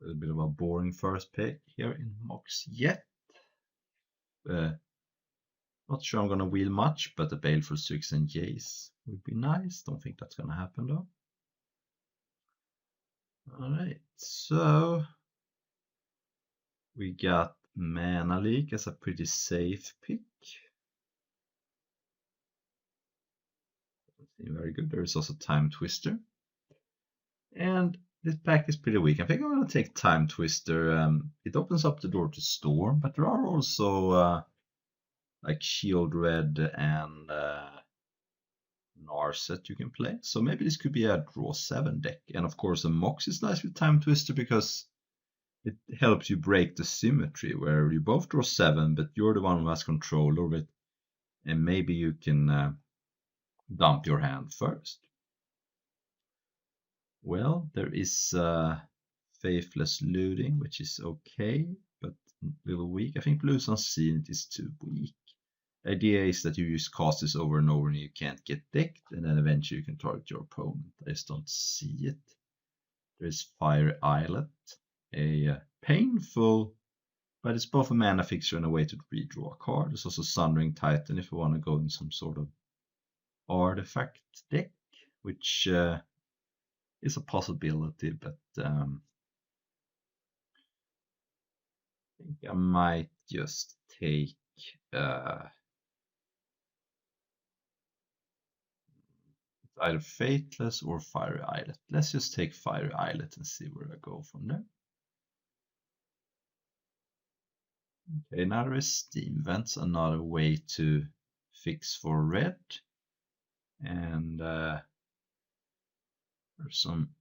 A little bit of a boring first pick here in Mox yet. Not sure I'm gonna wheel much, but the Baleful Strix and Jace would be nice. Don't think that's gonna happen though. Alright, so we got Mana Leak as a pretty safe pick. Doesn't seem very good. There is also Time Twister. And this pack is pretty weak. I think I'm gonna take Time Twister. It opens up the door to Storm, but there are also like Shield Red and Narset you can play. So maybe this could be a draw 7 deck. And of course, a Mox is nice with Time Twister because it helps you break the symmetry where you both draw 7, but you're the one who has control over it. And maybe you can dump your hand first. Well, there is Faithless Looting, which is okay, but a little weak. I think Blue's Unseen is too weak. The idea is that you use casters over and over and you can't get decked, and then eventually you can target your opponent. I just don't see it. There's Fire Islet, a painful, but it's both a mana fixer and a way to redraw a card. There's also Sundering Titan if you want to go in some sort of artifact deck, which is a possibility, but I think I might just take either Faithless or Fire Islet. Let's just take Fire Islet and see where I go from there. Okay, now there is Steam Vents, another way to fix for red. And there's some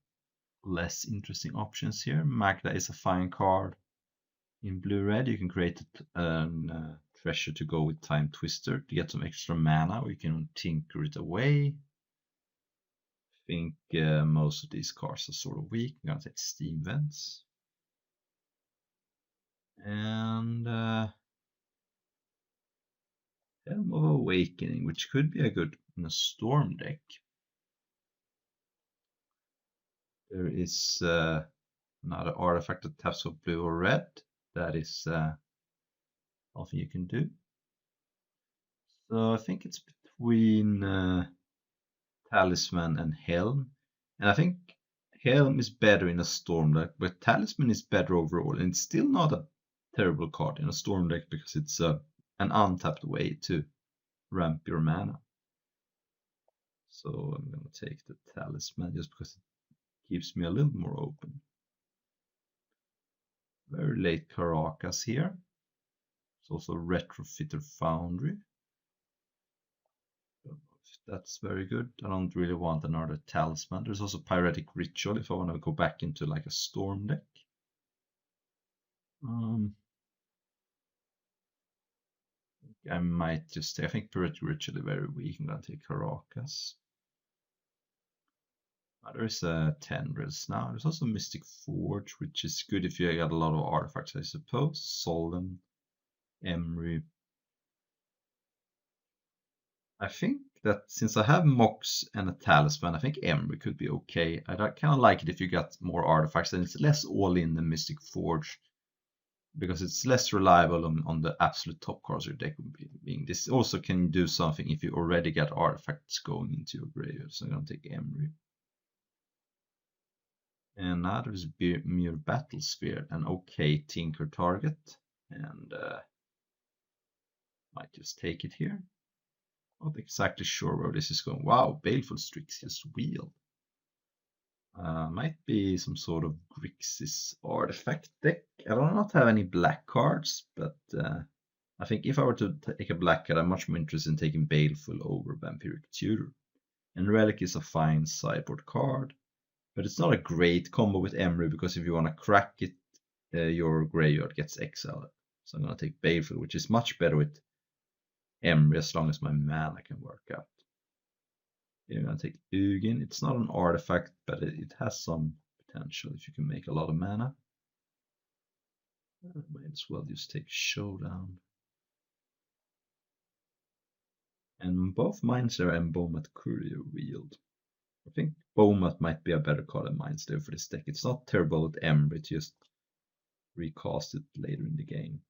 less interesting options here. Magda is a fine card. In blue-red, you can create a treasure to go with Time Twister to get some extra mana, or you can tinker it away. I think most of these cards are sort of weak. I'm gonna take Steam Vents. And Helm of Awakening, which could be a good in a Storm deck. There is another artifact that taps for blue or red. That is something you can do. So I think it's between Talisman and Helm. And I think Helm is better in a Storm deck, but Talisman is better overall. And it's still not a terrible card in a Storm deck because it's an untapped way to ramp your mana. So I'm going to take the Talisman just because it keeps me a little more open. Very late Caracas here. It's also Retrofitter Foundry. Don't know if that's very good. I don't really want another Talisman. There's also Pyretic Ritual if I want to go back into like a Storm deck. I might just take, I think Pyretic Ritual is very weak. I'm going to take Caracas. There's Tendrils now. There's also Mystic Forge, which is good if you got a lot of artifacts, I suppose. Solon, Emry. I think that since I have Mox and a Talisman, I think Emry could be okay. I kind of like it if you got more artifacts, and it's less all-in than Mystic Forge, because it's less reliable on the absolute top cards of your deck. Being this also can do something if you already got artifacts going into your graveyard. So I'm going to take Emry. And now there's Mere Battle Sphere, an okay tinker target, and might just take it here. Not exactly sure where this is going. Wow, Baleful Strix just wheeled. Might be some sort of Grixis artifact deck. I do not have any black cards, but I think if I were to take a black card, I'm much more interested in taking Baleful over Vampiric Tutor. And Relic is a fine sideboard card. But it's not a great combo with Emry because if you want to crack it, your graveyard gets exiled. So I'm going to take Baleful, which is much better with Emry as long as my mana can work out. I'm going to take Ugin. It's not an artifact, but it has some potential if you can make a lot of mana. I might as well just take Showdown. And both Mindslayer and Bomat Courier wheeled. I think Bomat might be a better card than Mindslayer for this deck. It's not terrible with Emry, it just recast it later in the game.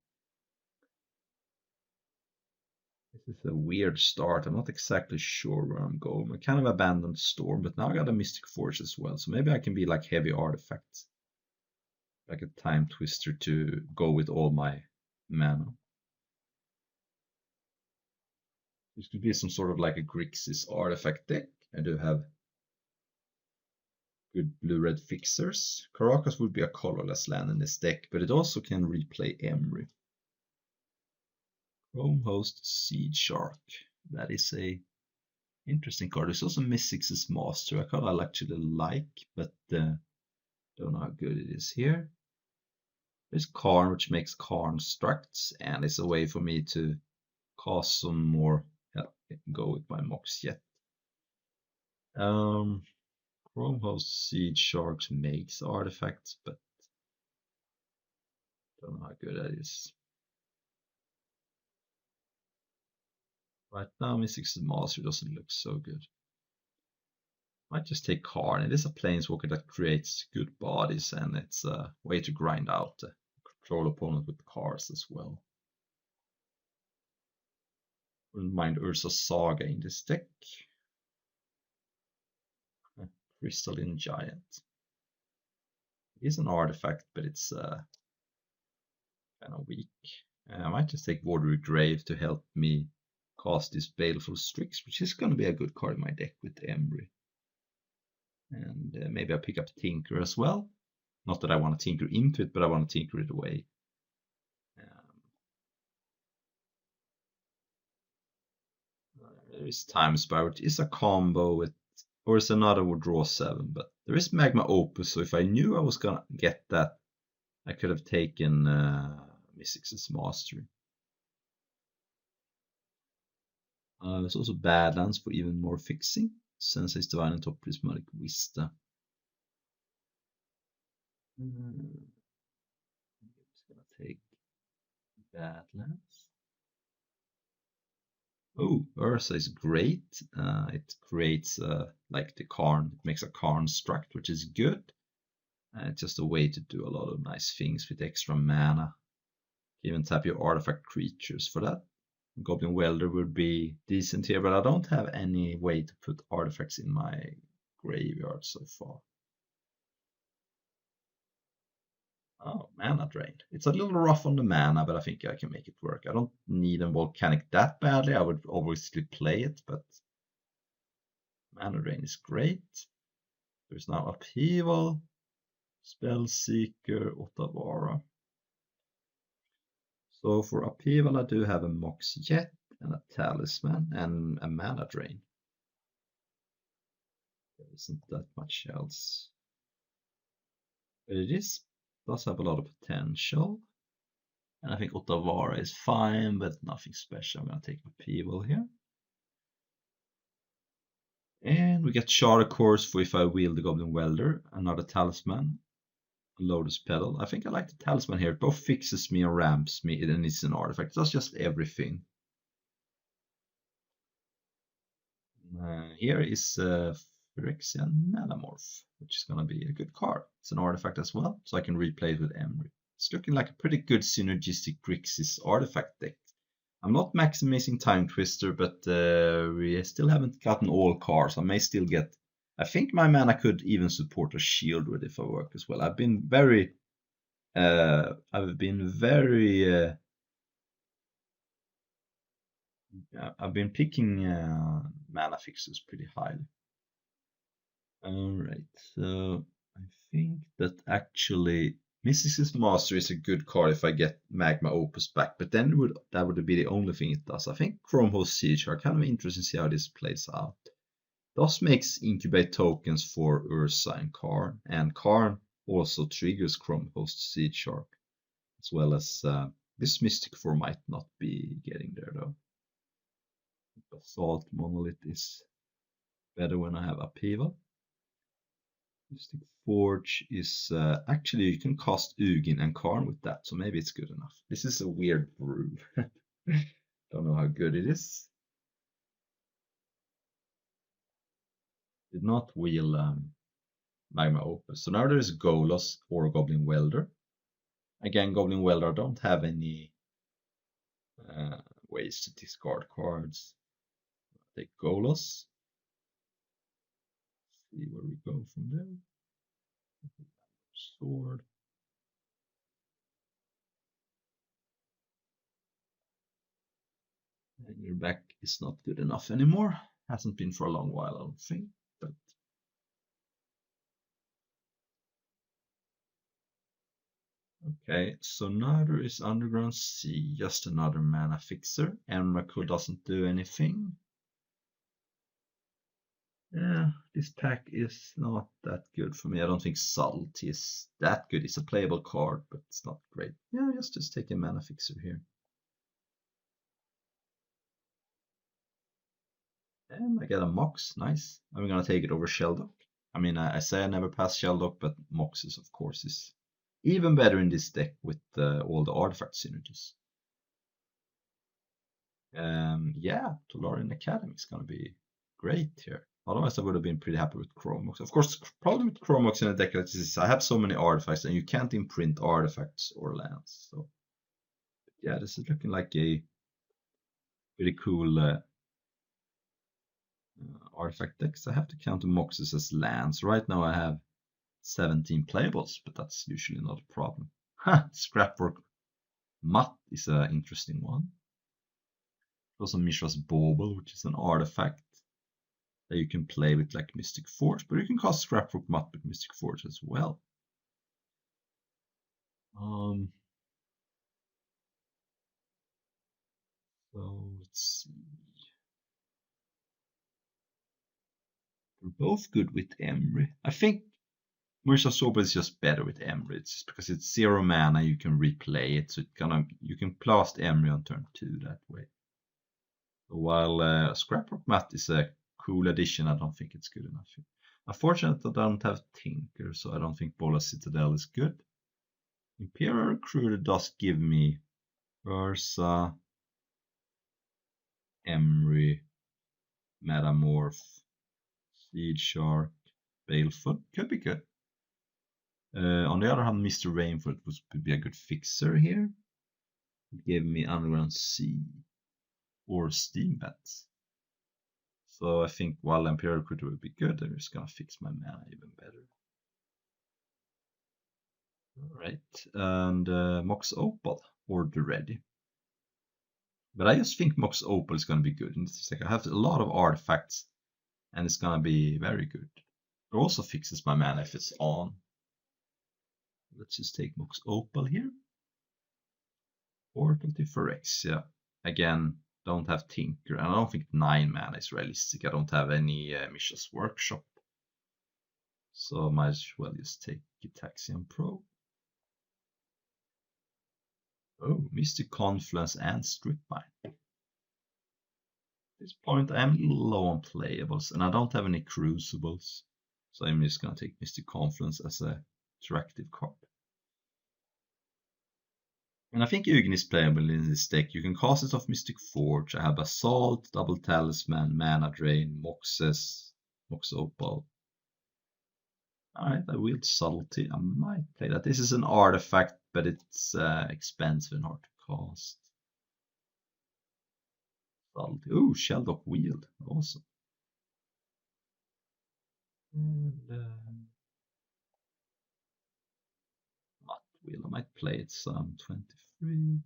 This is a weird start. I'm not exactly sure where I'm going. I kind of abandoned Storm, but now I got a Mystic Force as well. So maybe I can be like heavy artifacts. Like a Time Twister to go with all my mana. This could be some sort of like a Grixis artifact deck. I do have good blue-red fixers. Caracas would be a colorless land in this deck, but it also can replay Emry. Chrome Host Seed Shark. That is a interesting card. There's also Mystics' Master, a card I actually like, but don't know how good it is here. There's Karn, which makes Karn structs, and it's a way for me to cast some more. Yeah, I can go with my Mox yet. Chrome Host Seed Sharks makes artifacts, but don't know how good that is. Right now, Mystics' Master doesn't look so good. Might just take Karn. It is a planeswalker that creates good bodies, and it's a way to grind out the control opponent with cards as well. Wouldn't mind Ursa Saga in this deck. Crystalline Giant. It is an artifact, but it's kind of weak. I might just take Watery Grave to help me cast this Baleful Strix, which is going to be a good card in my deck with Emry. And maybe I'll pick up Tinker as well. Not that I want to tinker into it, but I want to tinker it away. There is Time Spire, which is a combo with, or it's another would draw 7, but there is Magma Opus, so if I knew I was gonna get that, I could have taken Mystics' Mastery. There's also Badlands for even more fixing. Sensei's Divine and Top Prismatic Vista. I'm just gonna take Badlands. Oh, Ursa is great. It creates like the Karn. It makes a Karn struct, which is good. It's just a way to do a lot of nice things with extra mana. Even tap your artifact creatures for that. Goblin Welder would be decent here, but I don't have any way to put artifacts in my graveyard so far. Oh, mana drain. It's a little rough on the mana, but I think I can make it work. I don't need a volcanic that badly. I would obviously play it, but mana drain is great. There's now Upheaval, Spellseeker, Otavara. So for Upheaval, I do have a Mox Jet and a Talisman and a mana drain. There isn't that much else. But it does have a lot of potential. And I think Otavara is fine, but nothing special. I'm going to take Upheaval here. And we get Shard Course for if I wield the Goblin Welder, another Talisman, a Lotus Petal. I think I like the Talisman here. It both fixes me and ramps me, and it's an artifact. It does just everything. Here is Phyrexian Metamorph, which is going to be a good card. It's an artifact as well, so I can replay it with Emry. It's looking like a pretty good synergistic Grixis artifact deck. I'm not maximizing Time Twister, but we still haven't gotten all cards. I may still get. I think my mana could even support a shield with if I work as well. I've been very I've been picking mana fixes pretty highly. Alright, so I think that actually Mystics' Master is a good card if I get Magma Opus back, but then that would be the only thing it does. I think Chrome Host Siege are kind of interested to see how this plays out. DOS makes incubate tokens for Ursa and Karn also triggers Chrome Host Seed Shark, as well as this Mystic form might not be getting there though. Basalt Monolith is better when I have Upheaval. Mystic Forge is actually you can cast Ugin and Karn with that, so maybe it's good enough. This is a weird brew. Don't know how good it is. Did not wheel Magma Opus. So now there's Golos or Goblin Welder. Again, Goblin Welder, I don't have any ways to discard cards. Take Golos. See where we go from there. Sword. And your back is not good enough anymore. Hasn't been for a long while, I don't think. But okay, so neither is Underground Sea, just another mana fixer. Emrakul doesn't do anything. Yeah, this pack is not that good for me. I don't think Subtlety is that good. It's a playable card, but it's not great. Yeah, just take a mana fixer here. And I get a Mox, nice. I'm gonna take it over Sheldock. I mean, I say I never pass Sheldock, but Moxes, of course, is even better in this deck with all the artifact synergies. Yeah, Tolarian Academy is gonna be great here. Otherwise, I would have been pretty happy with Chromox. Of course, the problem with Chromox in a deck like this is I have so many artifacts, and you can't imprint artifacts or lands. So, yeah, this is looking like a pretty cool artifact deck. So I have to count the Moxes as lands. Right now, I have 17 playables, but that's usually not a problem. Scrapwork Mutt is an interesting one. Also, Mishra's Bauble, which is an artifact that you can play with like Mystic Forge, but you can cast Scrapwork Mutt with Mystic Forge as well. So let's see. They're both good with Emry. I think Marisha Soba is just better with Emry. It's just because it's 0 mana, you can replay it, so you can blast Emry on turn 2 that way. While Scrapwork Matt is a cool addition, I don't think it's good enough. Unfortunately, I don't have Tinker, so I don't think Bola Citadel is good. Imperial Recruiter does give me Ursa, Emry, Metamorph, Seed Shark, Balefoot. Could be good. On the other hand, Mr. Rainfoot would be a good fixer here. It gave me Underground Sea or Steam Bats. So I think while Imperial Recruiter would be good, I'm just gonna fix my mana even better. Alright, and Mox Opal, order ready. But I just think Mox Opal is gonna be good. In this deck, I have a lot of artifacts, and it's gonna be very good. It also fixes my mana if it's on. Let's just take Mox Opal here. Portal to Phyrexia. Again, don't have Tinker, and I don't think 9 mana is realistic. I don't have any Mishra's Workshop. So I might as well just take Gitaxian Pro. Oh, Mystic Confluence and Strip Mine. At this point, I am a little low on playables, and I don't have any Crucibles. So I'm just gonna take Mystic Confluence as a attractive card. And I think Ugin is playable in this deck. You can cast it off Mystic Forge. I have Basalt, Double Talisman, Mana Drain, Moxes, Mox Opal. Alright, I wield Subtlety. I might play that. This is an artifact, but it's expensive and hard to cast. Subtlety. Ooh, Sheldock Wield. Awesome. And Mutt Wheel. I might play it some 23.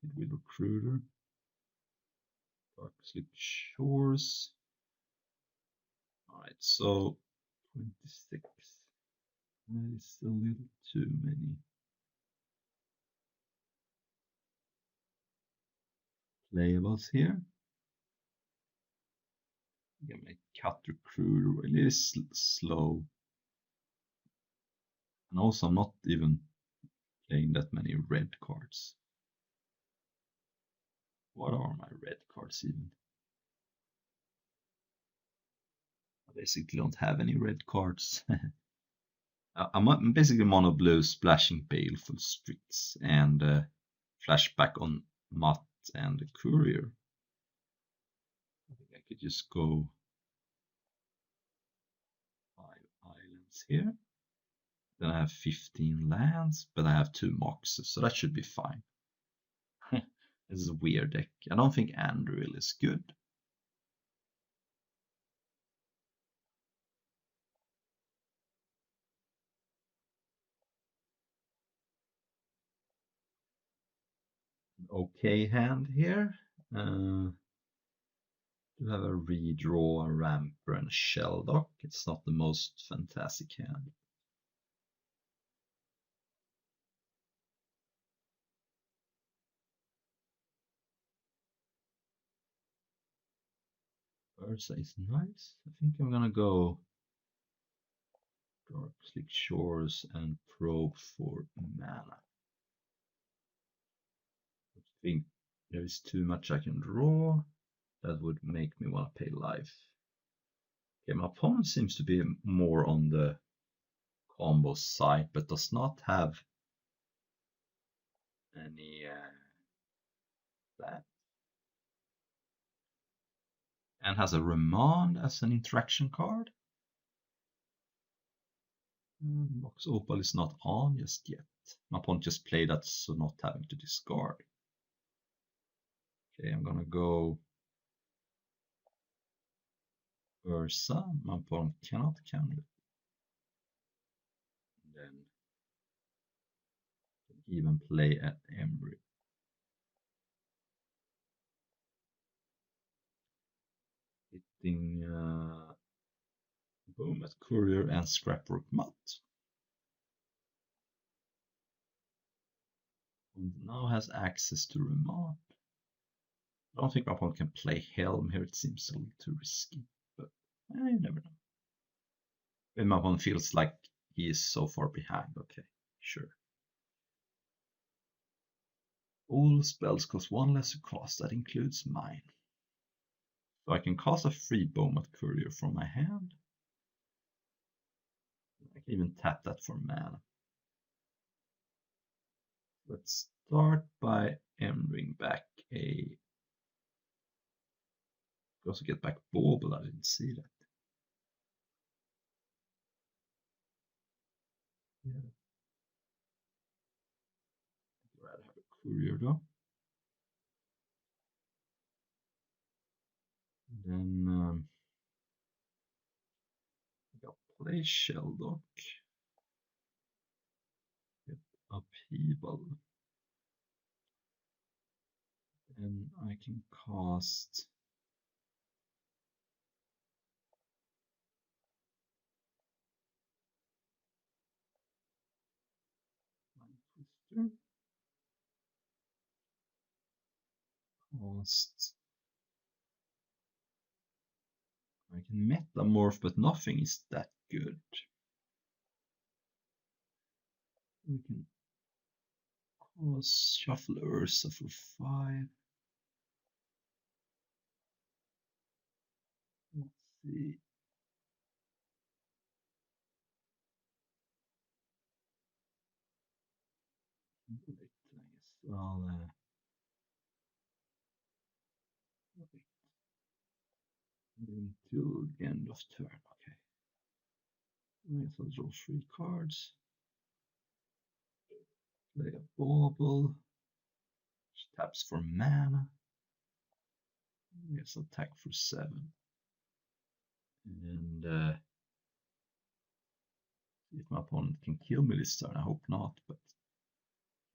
It will Recruiter. Dark Sleep Shores. Alright, so 26. That is a little too many. Playables here. I'm gonna cut Recruiter. It is slow. And also, I'm not even playing that many red cards. What are my red cards even? I basically don't have any red cards. I'm basically mono blue, splashing Baleful Strix, and flashback on Mutt and the Courier. I think I could just go 5 islands here. Then I have 15 lands, but I have 2 moxes, so that should be fine. This is a weird deck. I don't think Andriel is good. Okay hand here. You have a redraw, a ramper, and a shelldock. It's not the most fantastic hand. Ursa is nice. I think I'm gonna go Dark Slick Shores and probe for mana. I think there is too much I can draw. That would make me want to pay life. Okay, my opponent seems to be more on the combo side, but does not have any that. And has a Remand as an interaction card. Mox Opal is not on just yet. My opponent just played that, so not having to discard. Okay, I'm gonna go Ursa. My opponent cannot counter it. Then even play at Embry. Hitting boom at Courier and Scrapwork Mutt. And now has access to Remand. I don't think my opponent can play Helm here. It seems a little too risky, but you never know. When my opponent feels like he is so far behind, okay, sure. All spells cost 1 less to cast. That includes mine. So I can cast a free Bomat Courier from my hand. I can even tap that for mana. Let's start by entering back a. We also get back Bauble. I didn't see that. Yeah. I'd rather have a Courier though. And then I'll play Shelldock. Get Upheaval. And I can cast Twister. Cast. I can Metamorph, but nothing is that good. We can cast Shuffle Ursa for 5. Let's see. Wait, I guess I'll wait until the end of turn. Okay. I guess I'll draw 3 cards. Play a Bauble. Which taps for mana. I guess I'll attack for 7. And if my opponent can kill me this turn, I hope not, but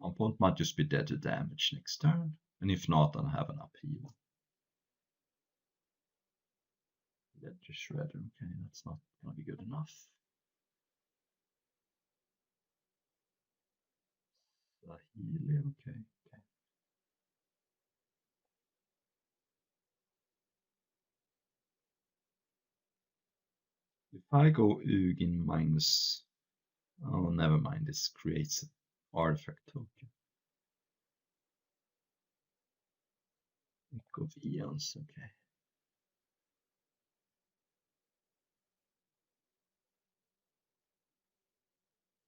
my opponent might just be dead to damage next turn. And if not, I'll have an Upheaval. Ledger Shredder, okay, that's not gonna be good enough. Sahili, okay. If I go Ugin minus, oh, never mind, this creates an artifact token. Echo of Eons, okay.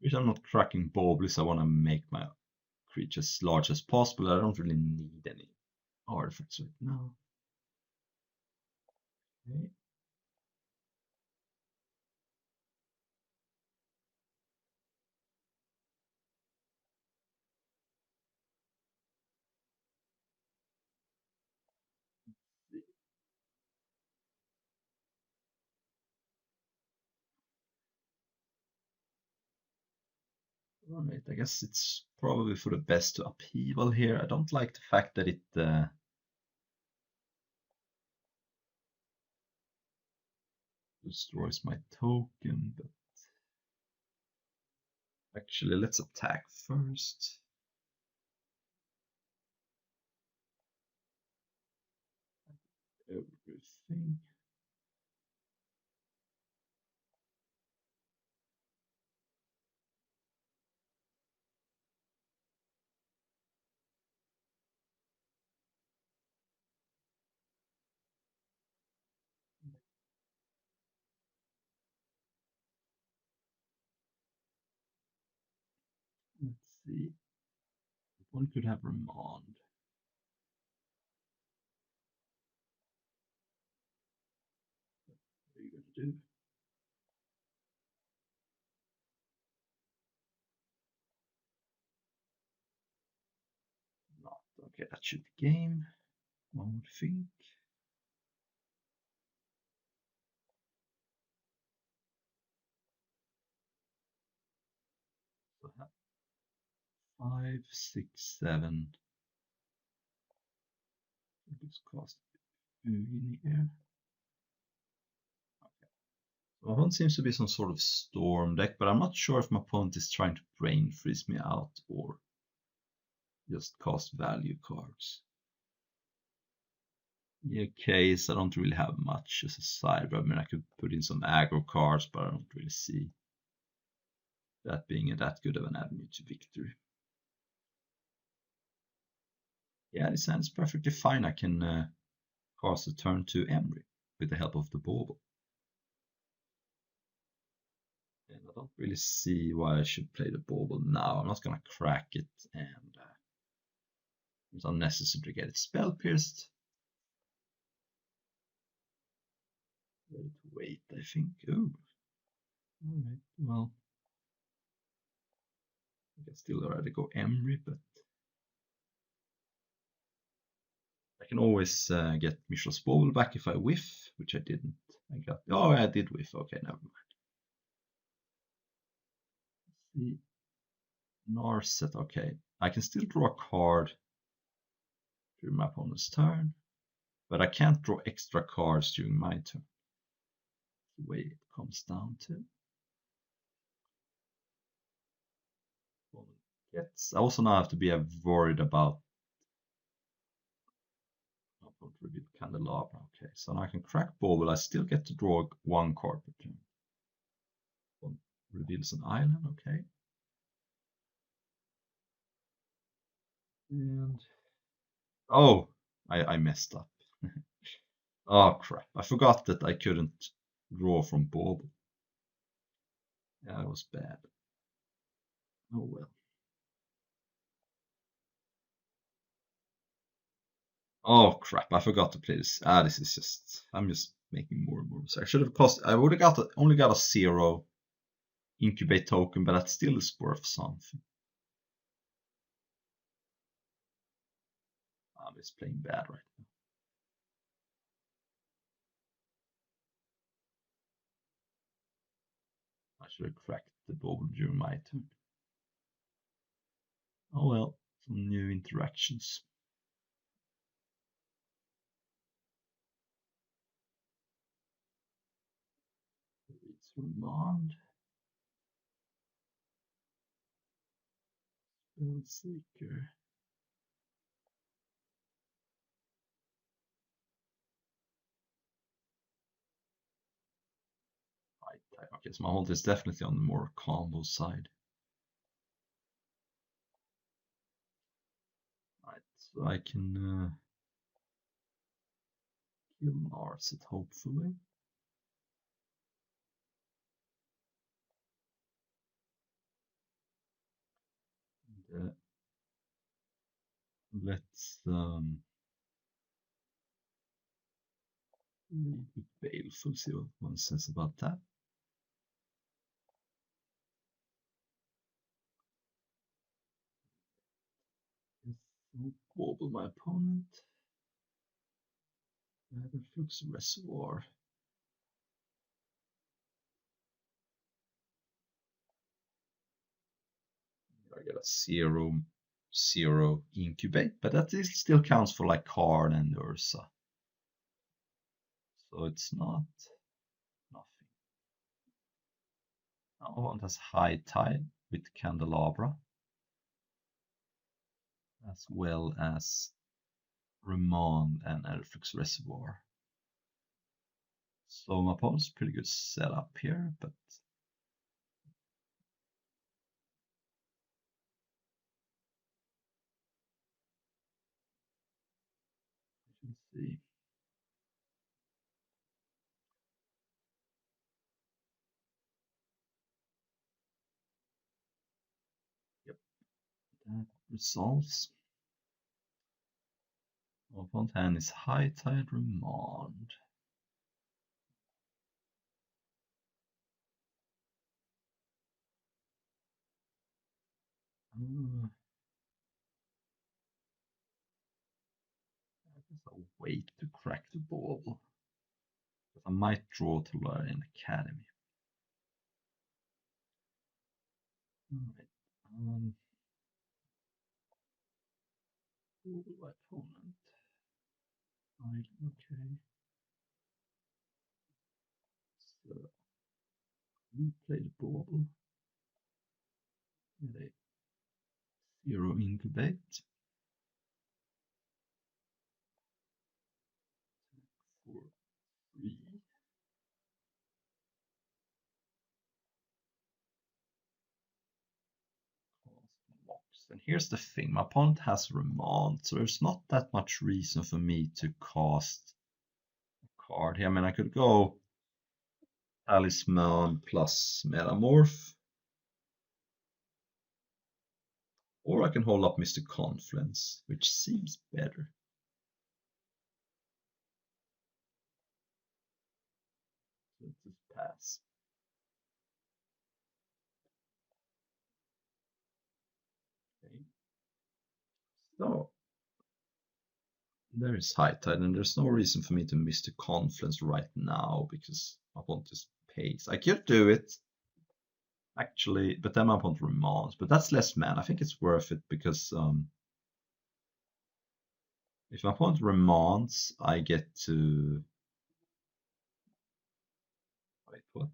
Which I'm not cracking Baubles, I want to make my creature as large as possible. I don't really need any artifacts right now. Okay. I Alright, I guess it's probably for the best to upheaval here. I don't like the fact that it destroys my token, but actually let's attack first. Everything. Let's see. One could have Remand. What are you gonna do? Not. Okay, that should be game. One would think. So 5, 6, 7. It's cost in here. Okay. So my opponent seems to be some sort of storm deck, but I'm not sure if my opponent is trying to brain freeze me out or just cast value cards. Yeah, case I don't really have much as a side, but I mean I could put in some aggro cards, but I don't really see that being that good of an avenue to victory. Yeah, this hand is perfectly fine. I can cast a turn to Emery with the help of the bauble. And I don't really see why I should play the bauble now. I'm not gonna crack it, and it's unnecessary to get it spell pierced. Let it wait, I think. Oh, alright, well, I can still already go Emery, but I can always get Michel's bauble back if I whiff, which I didn't. I got. Oh, I did whiff. Okay, never mind. Let's see. Narset. Okay, I can still draw a card during my opponent's turn, but I can't draw extra cards during my turn. The way it comes down to. Gets. I also now have to be worried about. Reveal candelabra. Okay, so now I can crack bauble. I still get to draw one card per turn. One reveals an island. Okay. And oh, I messed up. Oh crap! I forgot that I couldn't draw from bauble. Yeah, that was bad. Oh well. Oh crap! I forgot to play this. This is just. I'm just making more and more mistakes. I should have cost. I would have only got a 0 incubate token, but that still is worth something. I'm just playing bad right now. I should have cracked the bauble during my turn. Oh well, some new interactions. It's Remand. Spellseeker. Okay, so my hold is definitely on the more combo side. Right, so I can kill Narset, hopefully. And, let's lead with Baleful, see what one says about that. Wobble my opponent. Flux Reservoir. I get a 0/0 incubate, but that still counts for like Karn and Ursa. So it's not nothing. Now one has High Tide with Candelabra, as well as Remand and Elfrix Reservoir. So my opponent's pretty good setup here, but let's see. Yep, that resolves. My opponent's hand is High Tide Remand. I guess I'll wait to crack the ball. But I might draw to learn in Academy. Alright. Opponent. Okay. So we play the bauble. They 0 incubate. For 3. Locks. And here's the thing, my opponent has Remand, so there's not that much reason for me to cast a card here. I mean, I could go Talisman plus Metamorph, or I can hold up Mr. Confluence, which seems better. So let's just pass. Okay. So there is High Tide, and there's no reason for me to miss the Confluence right now because my opponent just pays. I could do it actually, but then my opponent remands. But that's less mana. I think it's worth it because if my opponent remands, I get to wait. What?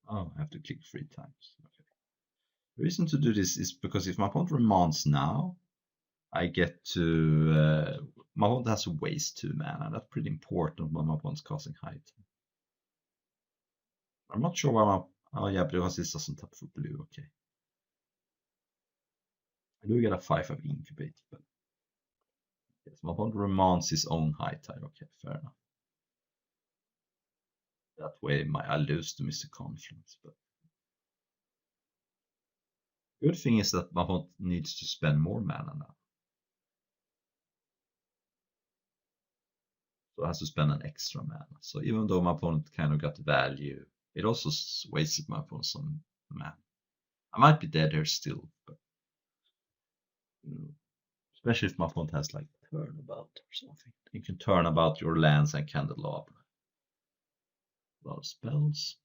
Oh, I have to click 3 times. Okay. The reason to do this is because if my opponent remands now, I get to my opponent has to waste 2 mana. That's pretty important when my opponent's casting High Tide. I'm not sure why my oh yeah, because this doesn't tap for blue. Okay. I do get a 5/5 incubate, but yes, my opponent remands his own High Tide. Okay, fair enough. That way I lose to Mr. Confluence. But good thing is that my opponent needs to spend more mana now. So it has to spend an extra mana. So even though my opponent kind of got the value, it also wasted my opponent some mana. I might be dead here still, but you know, especially if my opponent has like turnabout or something. You can turn about your lands and candelabra. A lot of spells.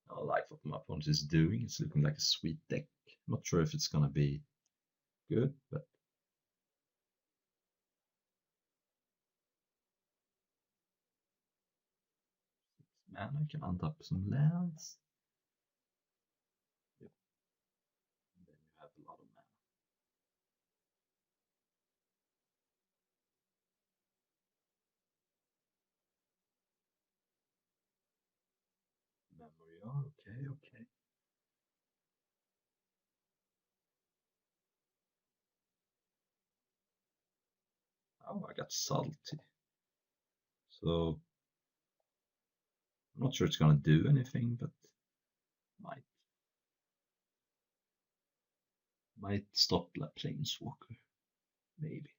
I like what my opponent is doing. It's looking like a sweet deck. I'm not sure if it's gonna be good, but mana I can untap some lands. Yep. And then you have a lot of mana. Memory, oh, okay, okay. Oh, I got salty. So I'm not sure it's gonna do anything, but might stop like Planeswalker, maybe.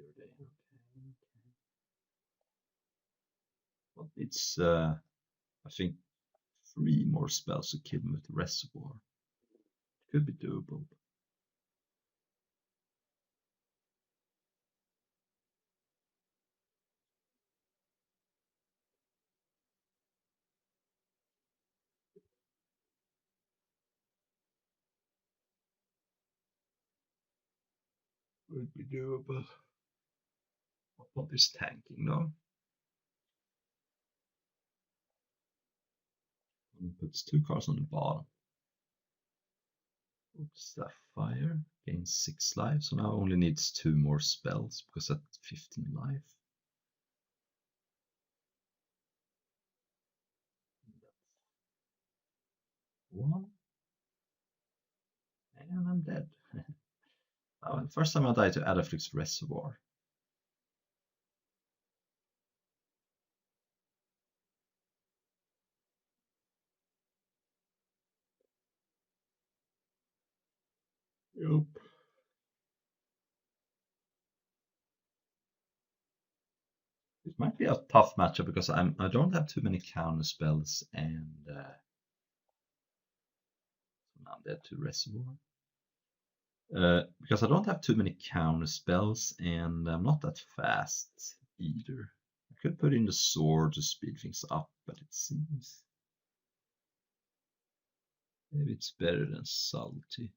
Okay, okay. Well, it's I think 3 more spells to kill him with the reservoir. Could be doable. Could be doable. What is tanking though? Puts 2 cards on the bottom. Sapphire gains 6 life, so now only needs 2 more spells because that's 15 life. One. And I'm dead. First time I died to Adaflix Reservoir. Yep. It might be a tough matchup because I don't have too many counter spells and I'm dead to Reservoir. Because I don't have too many counter spells and I'm not that fast either. I could put in the sword to speed things up, but it seems maybe it's better than Salty.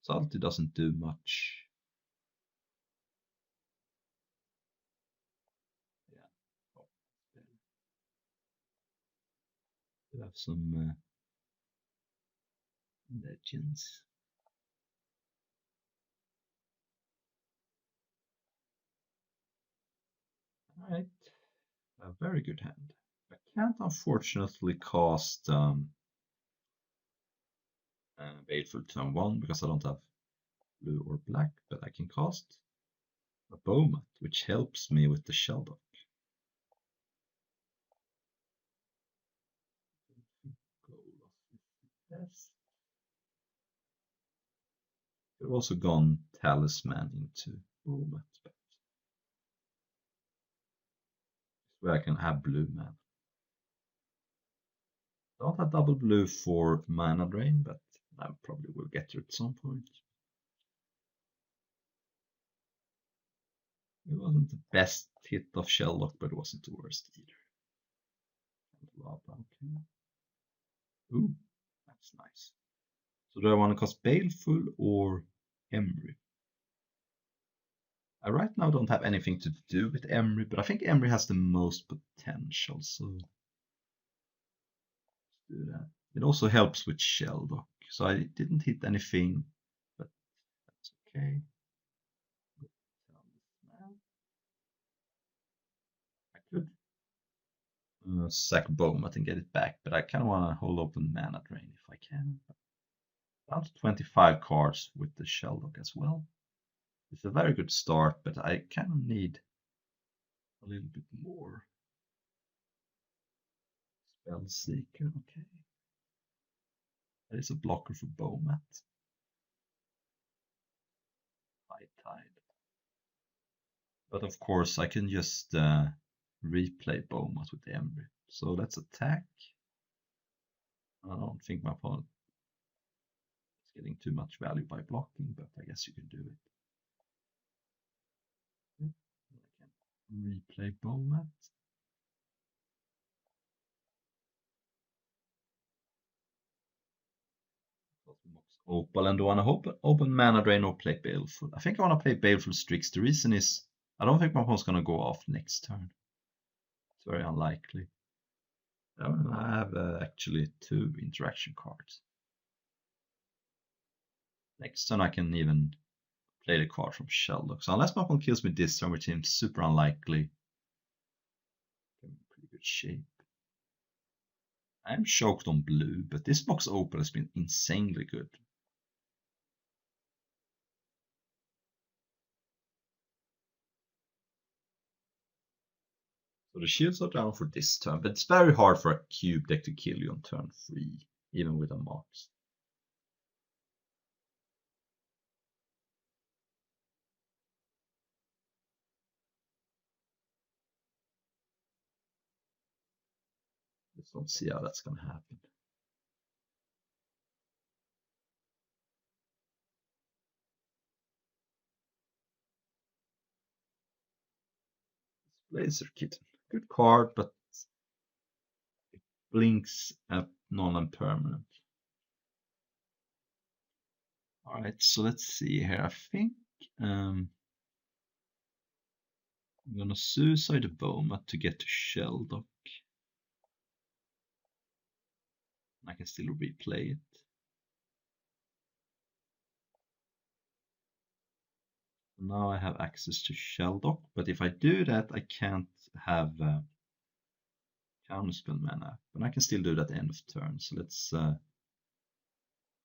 Salty doesn't do much. Yeah. Oh, we have some legends. Alright. A very good hand. I can't unfortunately cast Baleful turn 1 because I don't have blue or black, but I can cast a Bowmat, which helps me with the Shelldock. Yes. Could have also gone Talisman into Bowmat, but where I can have blue mana. Don't have double blue for mana drain, but I probably will get to it at some point. It wasn't the best hit of Shelldock, but it wasn't the worst either. Okay. Ooh, that's nice. So do I want to cast Baleful or Emry? I right now don't have anything to do with Emry, but I think Emry has the most potential, so let's do that. It also helps with Shelldock, so I didn't hit anything, but that's okay. I could sack Bowmat and get it back, but I kind of want to hold open mana drain if I can. Down to 25 cards with the Shelldock as well. It's a very good start, but I kind of need a little bit more. Spellseeker, okay. That is a blocker for Bowmat. High Tide. But of course, I can just replay Bowmat with Emry. So let's attack. I don't think my opponent is getting too much value by blocking, but I guess you can do it. I can replay Bowmat. Opal, and do I want to open Mana Drain or play Baleful? I think I want to play Baleful Strix. The reason is I don't think my opponent's going to go off next turn. It's very unlikely. I have actually 2 interaction cards. Next turn I can even play the card from Shelldock. So unless my opponent kills me this turn, which seems super unlikely, I'm in pretty good shape. I'm choked on blue, but this box Opal has been insanely good. So the shields are down for this turn, but it's very hard for a cube deck to kill you on turn 3, even with a Mox. Just don't see how that's gonna happen. Blazer Kitten. Good card, but blinks at non and permanent. Alright, so let's see here. I think I'm gonna suicide a Boma to get to Shelldock. I can still replay it. Now I have access to Shelldock, but if I do that, I can't have counterspell mana, but I can still do that end of turn. So let's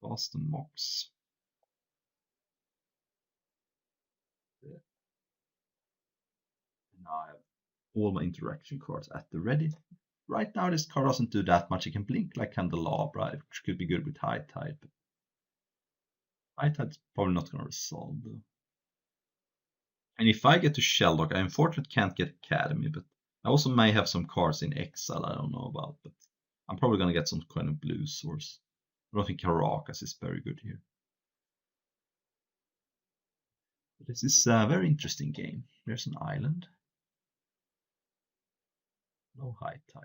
cast the Mox. Now I have all my interaction cards at the ready. Right now this card doesn't do that much. It can blink like Candelabra, which could be good with High Tide. But High Tide's probably not going to resolve though. And if I get to Shelldock, I unfortunately can't get Academy, but I also may have some cards in exile I don't know about, but I'm probably going to get some kind of blue source. I don't think Caracas is very good here. But this is a very interesting game. There's an island. No High Tide.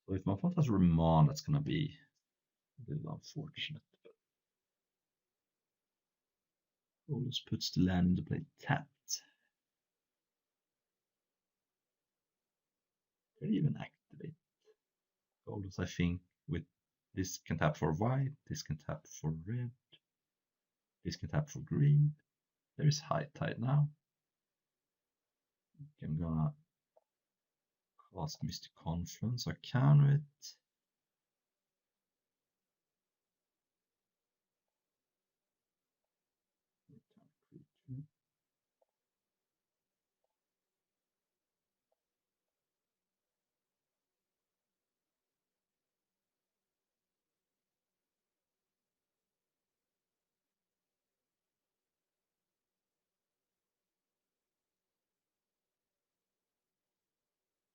So if my opponent has Remand, that's going to be a little unfortunate. Golos puts the land into play tapped. Could even activate Golos, I think, with this can tap for white, this can tap for red, this can tap for green. There is High Tide now. I'm gonna cast Mystic Confluence, I counter it.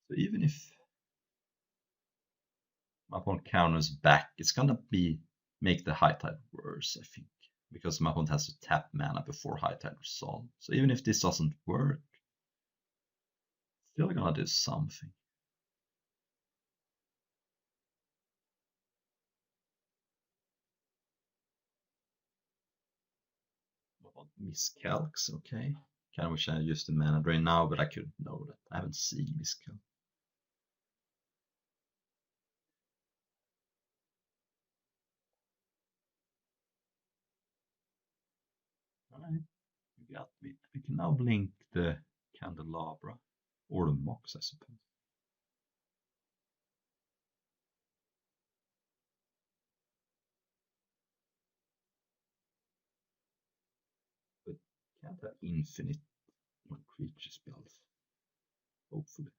So even if my opponent counters back, it's gonna make the High Tide worse, I think, because my opponent has to tap mana before High Tide resolve. So even if this doesn't work, still gonna do something. Miscalcs, okay. Kinda wish I used the mana drain now, but I couldn't know that. I haven't seen Miscalc. Alright, you got me. I can now blink the Candelabra, or the Mox, I suppose. But can't have infinite creature spells. Hopefully.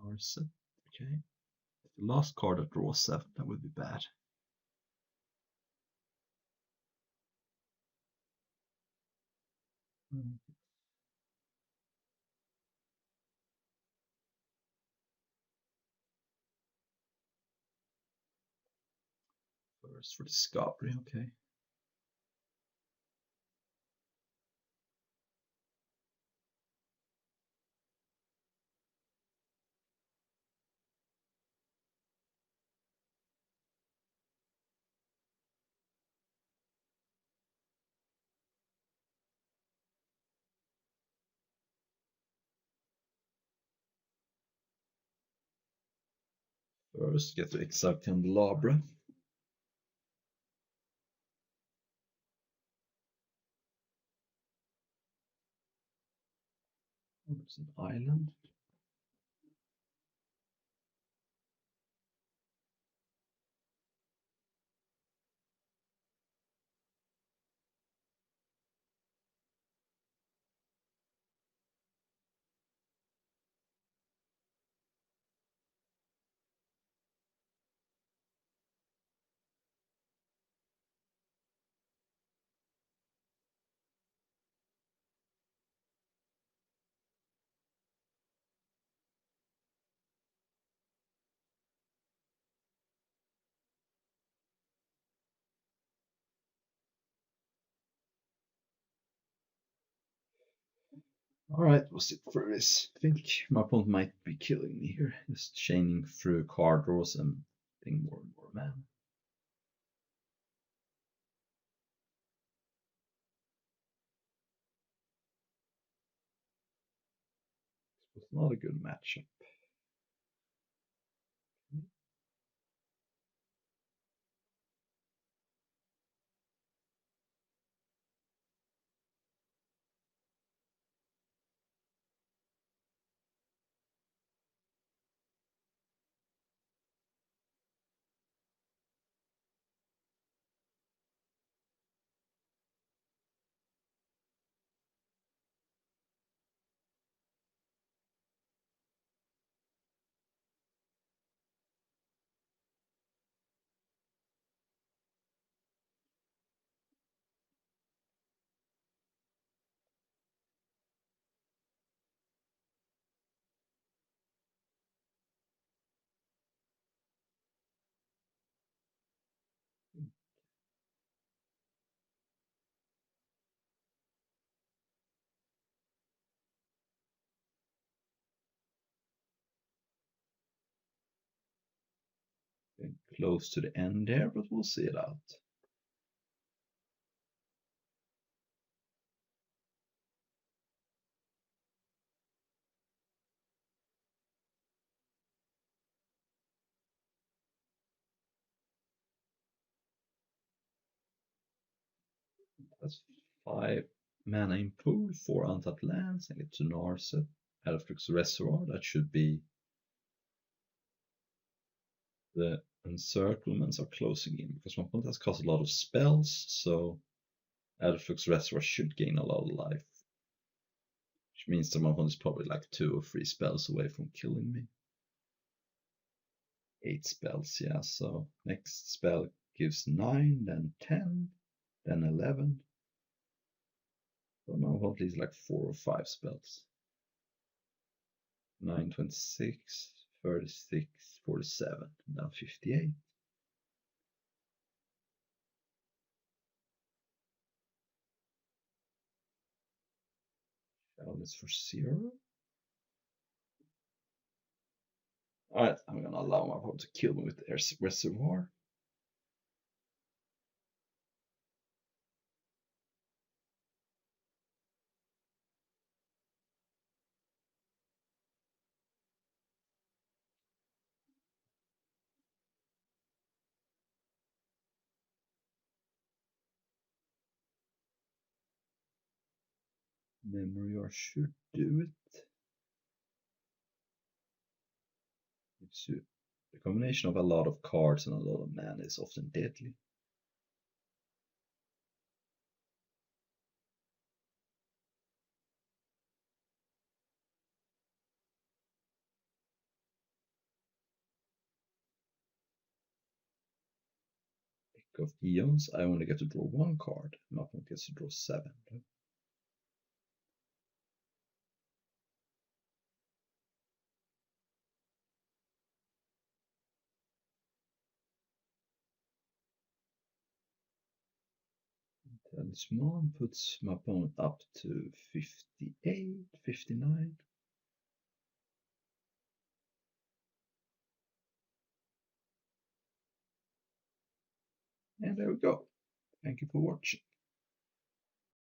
Narset, okay. The last card that draws 7, that would be bad. First for discovery, okay. First, get to exile Candelabra. Oh, it's an island. Alright, we'll sit through this. I think my opponent might be killing me here. Just chaining through card draws and being more and more man. It's not a good matchup. Getting close to the end here, but we'll see it out. That's 5 mana in pool, 4 untapped lands. I get to Narset, Elfric's Reservoir. That should be the encirclements are closing in because my opponent has cast a lot of spells, so Elfric's Reservoir should gain a lot of life. Which means that my opponent is probably like 2 or 3 spells away from killing me. 8 spells, yeah, so next spell gives 9, then 10, then 11. So my opponent is like 4 or 5 spells. 9, 26, 36, 47, now 58. Challenge for 0. Alright, I'm gonna allow my opponent to kill me with their Reservoir. Memory or should do it. Gives you the combination of a lot of cards and a lot of mana is often deadly. Pick of Eons, I only get to draw 1 card. My opponent gets to draw 7. Talisman puts my opponent up to 58, 59. And there we go. Thank you for watching.